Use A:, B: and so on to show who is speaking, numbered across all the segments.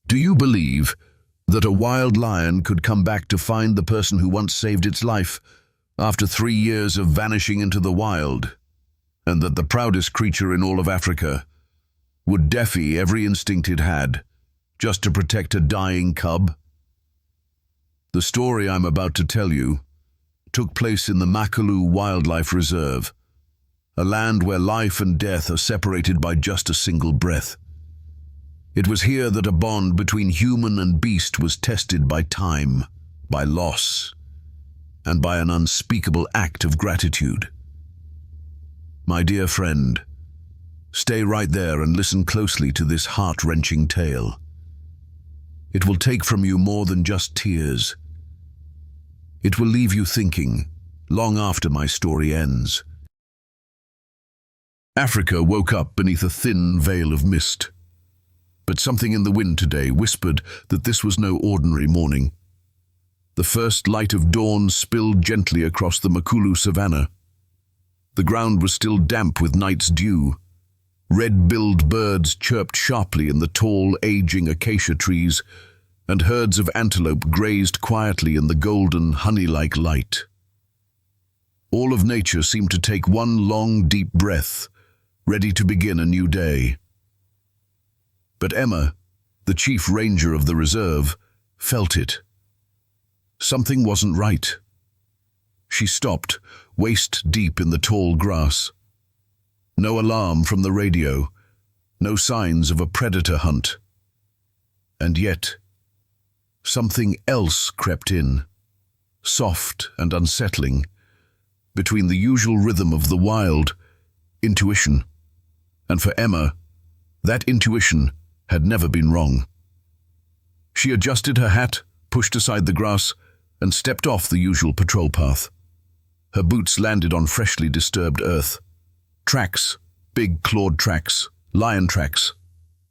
A: Do you believe that a wild lion could come back to find the person who once saved its life after 3 years of vanishing into the wild, and that the proudest creature in all of Africa would defy every instinct it had just to protect a dying cub? The story I'm about to tell you took place in the Makulu Wildlife Reserve, a land where life and death are separated by just a single breath. It was here that a bond between human and beast was tested by time, by loss, and by an unspeakable act of gratitude. My dear friend, stay right there and listen closely to this heart-wrenching tale. It will take from you more than just tears. It will leave you thinking, long after my story ends. Africa woke up beneath a thin veil of mist. But something in the wind today whispered that this was no ordinary morning. The first light of dawn spilled gently across the Makulu savannah. The ground was still damp with night's dew. Red-billed birds chirped sharply in the tall, aging acacia trees, and herds of antelope grazed quietly in the golden, honey-like light. All of nature seemed to take one long, deep breath, ready to begin a new day. But Emma, the chief ranger of the reserve, felt it. Something wasn't right. She stopped, waist deep in the tall grass. No alarm from the radio, no signs of a predator hunt. And yet, something else crept in, soft and unsettling, between the usual rhythm of the wild, intuition. And for Emma, that intuition had never been wrong. She adjusted her hat, pushed aside the grass, and stepped off the usual patrol path. Her boots landed on freshly disturbed earth. Tracks, big clawed tracks, lion tracks.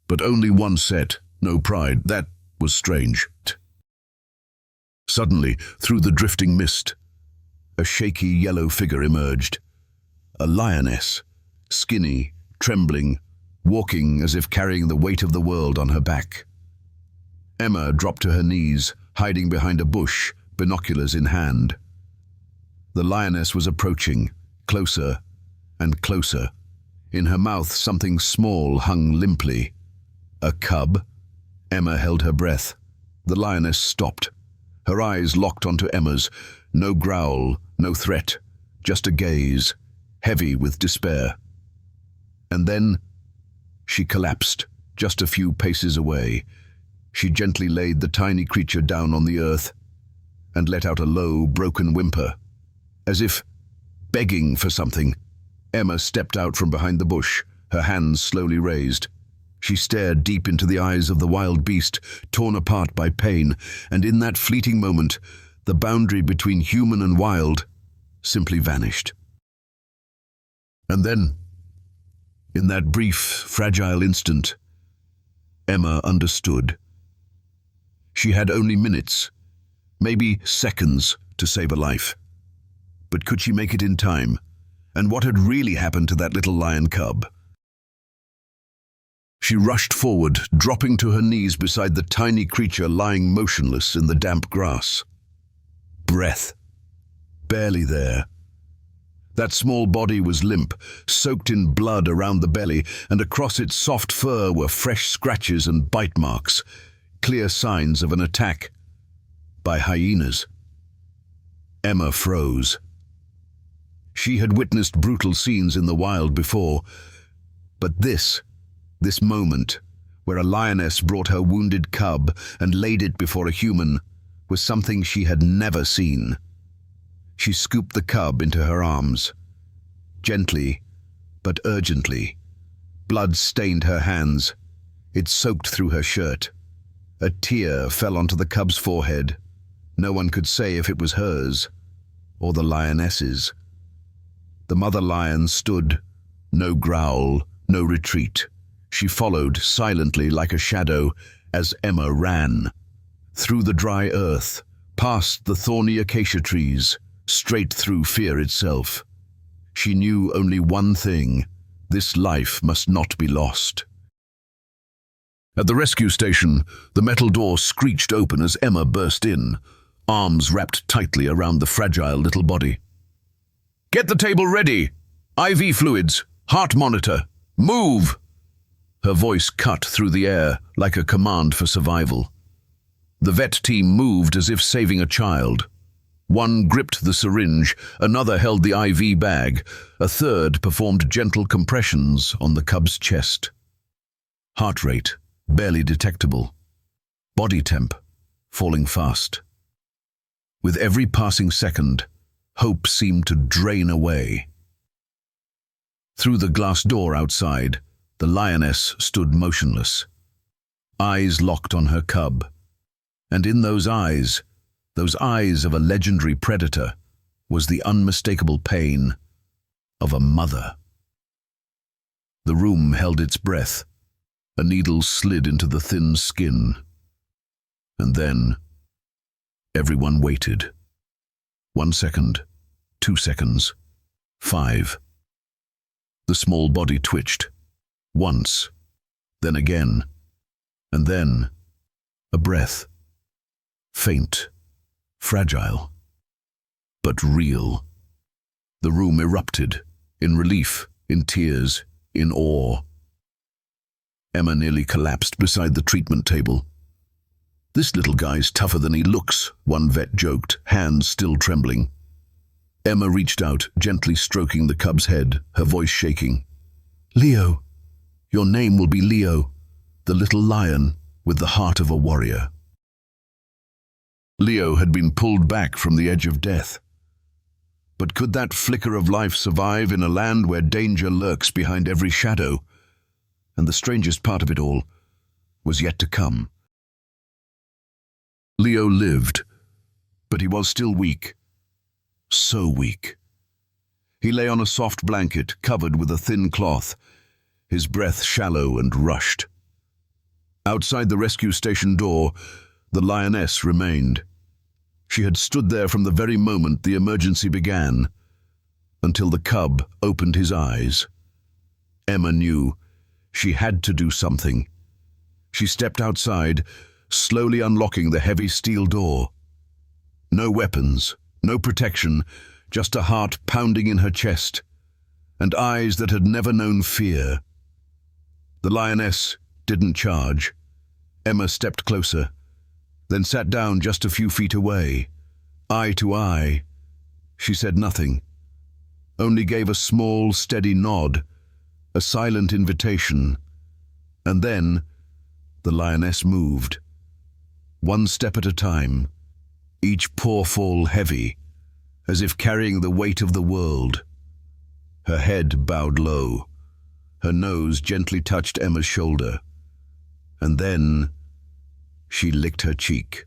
A: But only one set, no pride. That was strange. Suddenly, through the drifting mist, a shaky yellow figure emerged. A lioness, skinny, trembling, walking as if carrying the weight of the world on her back. Emma dropped to her knees, hiding behind a bush, binoculars in hand. The lioness was approaching, closer and closer. In her mouth, something small hung limply. A cub? Emma held her breath. The lioness stopped. Her eyes locked onto Emma's. No growl, no threat, just a gaze, heavy with despair. And then she collapsed, just a few paces away. She gently laid the tiny creature down on the earth and let out a low, broken whimper, as if begging for something. Emma stepped out from behind the bush, her hands slowly raised. She stared deep into the eyes of the wild beast, torn apart by pain, and in that fleeting moment, the boundary between human and wild simply vanished. And then, in that brief, fragile instant, Emma understood. She had only minutes, maybe seconds, to save a life. But could she make it in time? And what had really happened to that little lion cub? She rushed forward, dropping to her knees beside the tiny creature lying motionless in the damp grass. Breath. Barely there. That small body was limp, soaked in blood around the belly, and across its soft fur were fresh scratches and bite marks, clear signs of an attack by hyenas. Emma froze. She had witnessed brutal scenes in the wild before, but this moment, where a lioness brought her wounded cub and laid it before a human, was something she had never seen. She scooped the cub into her arms. Gently, but urgently. Blood stained her hands. It soaked through her shirt. A tear fell onto the cub's forehead. No one could say if it was hers or the lioness's. The mother lion stood, no growl, no retreat. She followed silently like a shadow as Emma ran. Through the dry earth, past the thorny acacia trees, straight through fear itself. She knew only one thing: this life must not be lost. At the rescue station, the metal door screeched open as Emma burst in, arms wrapped tightly around the fragile little body. "Get the table ready! IV fluids, heart monitor, move!" Her voice cut through the air like a command for survival. The vet team moved as if saving a child. One gripped the syringe, another held the IV bag, a third performed gentle compressions on the cub's chest. Heart rate barely detectable. Body temp falling fast. With every passing second, hope seemed to drain away. Through the glass door outside, the lioness stood motionless, eyes locked on her cub. And in those eyes of a legendary predator, was the unmistakable pain of a mother. The room held its breath. A needle slid into the thin skin. And then, everyone waited. 1 second, 2 seconds, 5. The small body twitched. Once, then again, and then a breath. Faint, fragile, but real. The room erupted, in relief, in tears, in awe. Emma nearly collapsed beside the treatment table. "This little guy's tougher than he looks," one vet joked, hands still trembling. Emma reached out, gently stroking the cub's head, her voice shaking. "Leo, your name will be Leo, the little lion with the heart of a warrior." Leo had been pulled back from the edge of death. But could that flicker of life survive in a land where danger lurks behind every shadow? And the strangest part of it all was yet to come. Leo lived, but he was still weak. So weak. He lay on a soft blanket covered with a thin cloth, his breath shallow and rushed. Outside the rescue station door, the lioness remained. She had stood there from the very moment the emergency began, until the cub opened his eyes. Emma knew she had to do something. She stepped outside, slowly unlocking the heavy steel door. No weapons, no protection, just a heart pounding in her chest, and eyes that had never known fear. The lioness didn't charge. Emma stepped closer, then sat down just a few feet away, eye to eye. She said nothing, only gave a small, steady nod, a silent invitation. And then the lioness moved, one step at a time, each pawful heavy, as if carrying the weight of the world. Her head bowed low, her nose gently touched Emma's shoulder, and then she licked her cheek.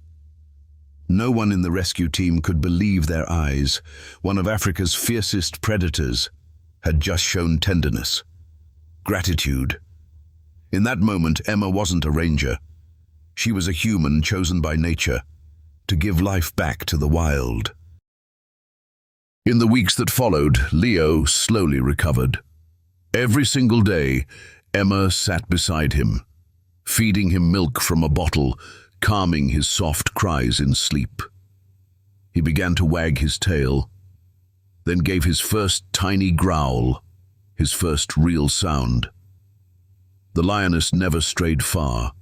A: No one in the rescue team could believe their eyes. One of Africa's fiercest predators had just shown tenderness, gratitude. In that moment, Emma wasn't a ranger. She was a human chosen by nature to give life back to the wild. In the weeks that followed, Leo slowly recovered. Every single day, Emma sat beside him, feeding him milk from a bottle, calming his soft cries in sleep. He began to wag his tail, then gave his first tiny growl, his first real sound. The lioness never strayed far.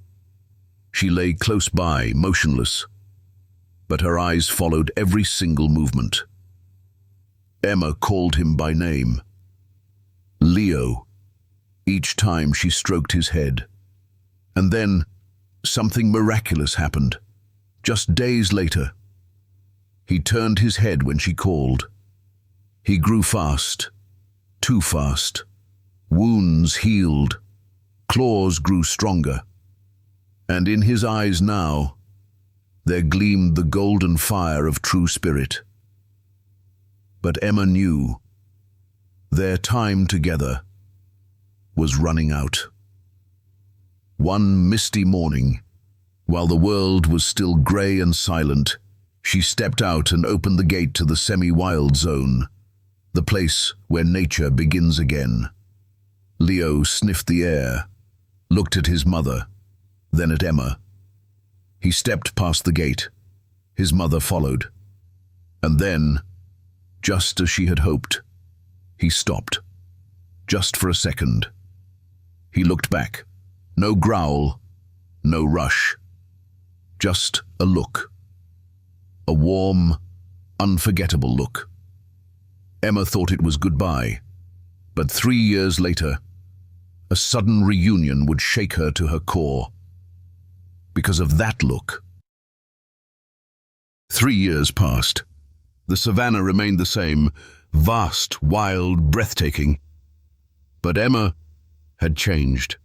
A: She lay close by, motionless, but her eyes followed every single movement. Emma called him by name, Leo, each time she stroked his head. And then something miraculous happened. Just days later, he turned his head when she called. He grew fast, too fast. Wounds healed, claws grew stronger, and in his eyes now, there gleamed the golden fire of true spirit. But Emma knew their time together was running out. One misty morning, while the world was still grey and silent, she stepped out and opened the gate to the semi-wild zone, the place where nature begins again. Leo sniffed the air, looked at his mother, then at Emma. He stepped past the gate. His mother followed. And then, just as she had hoped, he stopped. Just for a second. He looked back. No growl, no rush. Just a look. A warm, unforgettable look. Emma thought it was goodbye, but 3 years later, a sudden reunion would shake her to her core. Because of that look. 3 years passed. The savannah remained the same, vast, wild, breathtaking. But Emma had changed.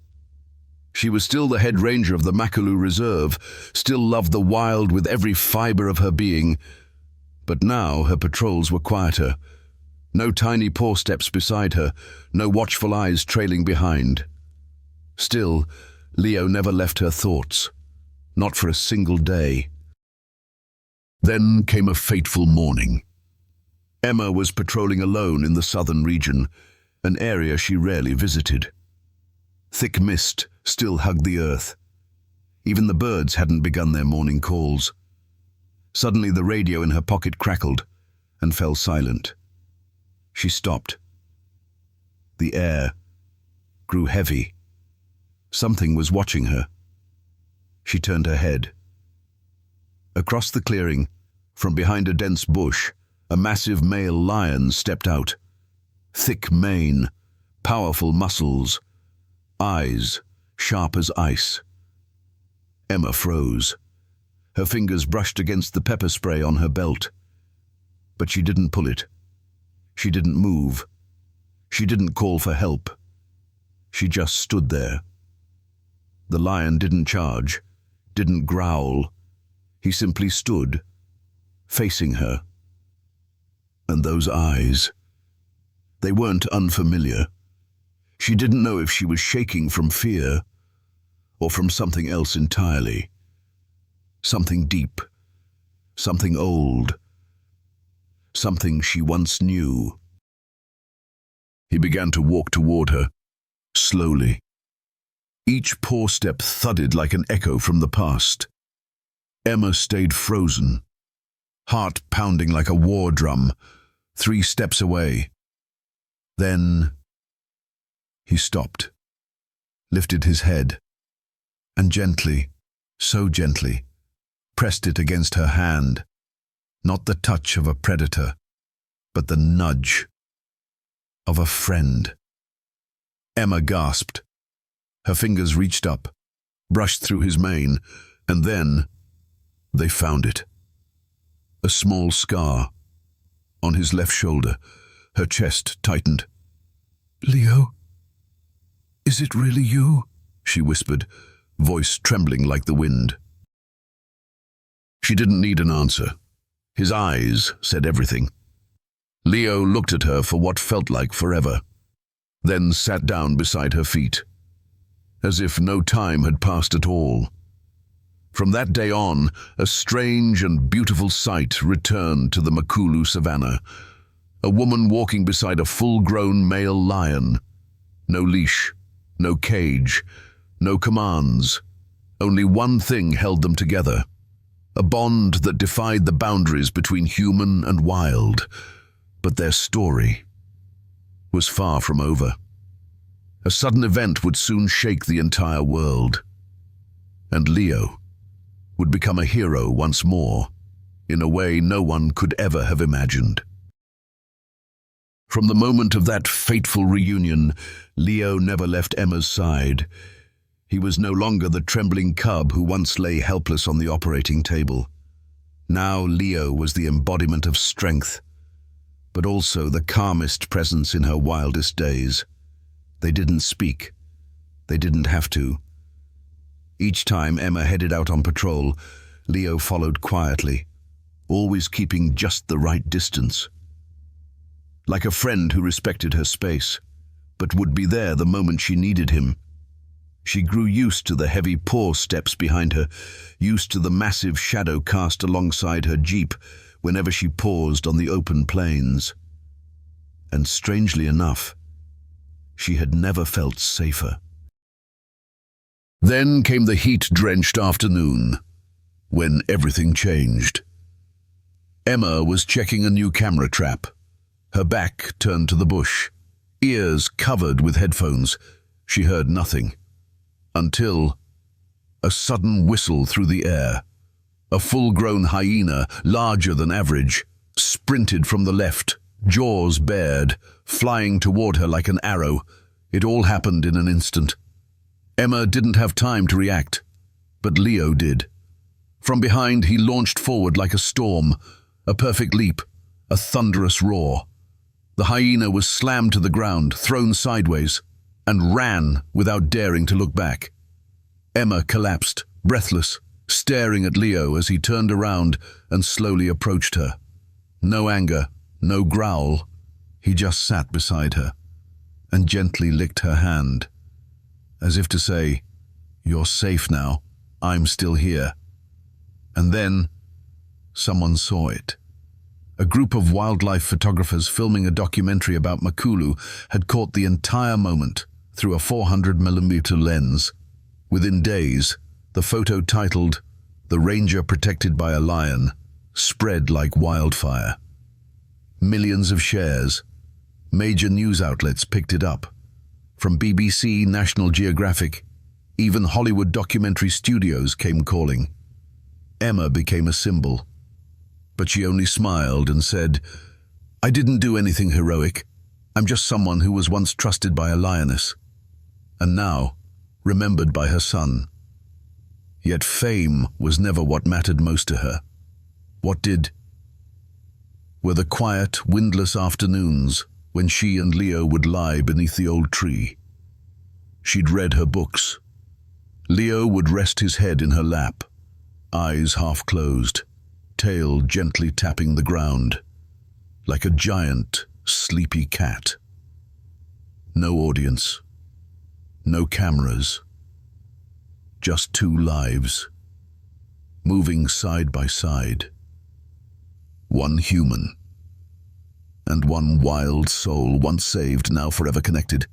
A: She was still the head ranger of the Makulu Reserve, still loved the wild with every fiber of her being. But now her patrols were quieter. No tiny paw steps beside her, no watchful eyes trailing behind. Still, Leo never left her thoughts. Not for a single day. Then came a fateful morning. Emma was patrolling alone in the southern region, an area she rarely visited. Thick mist still hugged the earth. Even the birds hadn't begun their morning calls. Suddenly the radio in her pocket crackled and fell silent. She stopped. The air grew heavy. Something was watching her. She turned her head. Across the clearing, from behind a dense bush, a massive male lion stepped out. Thick mane, powerful muscles, eyes sharp as ice. Emma froze. Her fingers brushed against the pepper spray on her belt. But she didn't pull it. She didn't move. She didn't call for help. She just stood there. The lion didn't charge, didn't growl. He simply stood, facing her. And those eyes, they weren't unfamiliar. She didn't know if she was shaking from fear or from something else entirely. Something deep, something old, something she once knew. He began to walk toward her, slowly. Each paw step thudded like an echo from the past. Emma stayed frozen, heart pounding like a war drum, 3 steps away. Then he stopped, lifted his head, and gently, so gently, pressed it against her hand. Not the touch of a predator, but the nudge of a friend. Emma gasped. Her fingers reached up, brushed through his mane, and then they found it. A small scar on his left shoulder. Her chest tightened. "Leo, is it really you?" she whispered, voice trembling like the wind. She didn't need an answer. His eyes said everything. Leo looked at her for what felt like forever, then sat down beside her feet, as if no time had passed at all. From that day on, a strange and beautiful sight returned to the Makulu savannah. A woman walking beside a full-grown male lion. No leash, no cage, no commands. Only one thing held them together. A bond that defied the boundaries between human and wild. But their story was far from over. A sudden event would soon shake the entire world. And Leo would become a hero once more, in a way no one could ever have imagined. From the moment of that fateful reunion, Leo never left Emma's side. He was no longer the trembling cub who once lay helpless on the operating table. Now Leo was the embodiment of strength, but also the calmest presence in her wildest days. They didn't speak. They didn't have to. Each time Emma headed out on patrol, Leo followed quietly, always keeping just the right distance. Like a friend who respected her space, but would be there the moment she needed him. She grew used to the heavy paw steps behind her, used to the massive shadow cast alongside her jeep whenever she paused on the open plains. And strangely enough, she had never felt safer. Then came the heat-drenched afternoon, when everything changed. Emma was checking a new camera trap, her back turned to the bush, ears covered with headphones. She heard nothing, until a sudden whistle through the air. A full-grown hyena, larger than average, sprinted from the left, jaws bared, flying toward her like an arrow. It all happened in an instant. Emma didn't have time to react, but Leo did. From behind, he launched forward like a storm, a perfect leap, a thunderous roar. The hyena was slammed to the ground, thrown sideways, and ran without daring to look back. Emma collapsed, breathless, staring at Leo as he turned around and slowly approached her. No anger, no growl. He just sat beside her and gently licked her hand, as if to say, "You're safe now, I'm still here." And then someone saw it. A group of wildlife photographers filming a documentary about Makulu had caught the entire moment through a 400mm lens. Within days, the photo titled "The Ranger Protected by a Lion" spread like wildfire. Millions of shares. Major news outlets picked it up. From BBC, National Geographic, even Hollywood documentary studios came calling. Emma became a symbol. But she only smiled and said, "I didn't do anything heroic. I'm just someone who was once trusted by a lioness, and now remembered by her son." Yet fame was never what mattered most to her. What did? Were the quiet, windless afternoons when she and Leo would lie beneath the old tree. She'd read her books. Leo would rest his head in her lap, eyes half closed, tail gently tapping the ground, like a giant, sleepy cat. No audience, no cameras, just two lives, moving side by side. One human, and one wild soul once saved, now forever connected.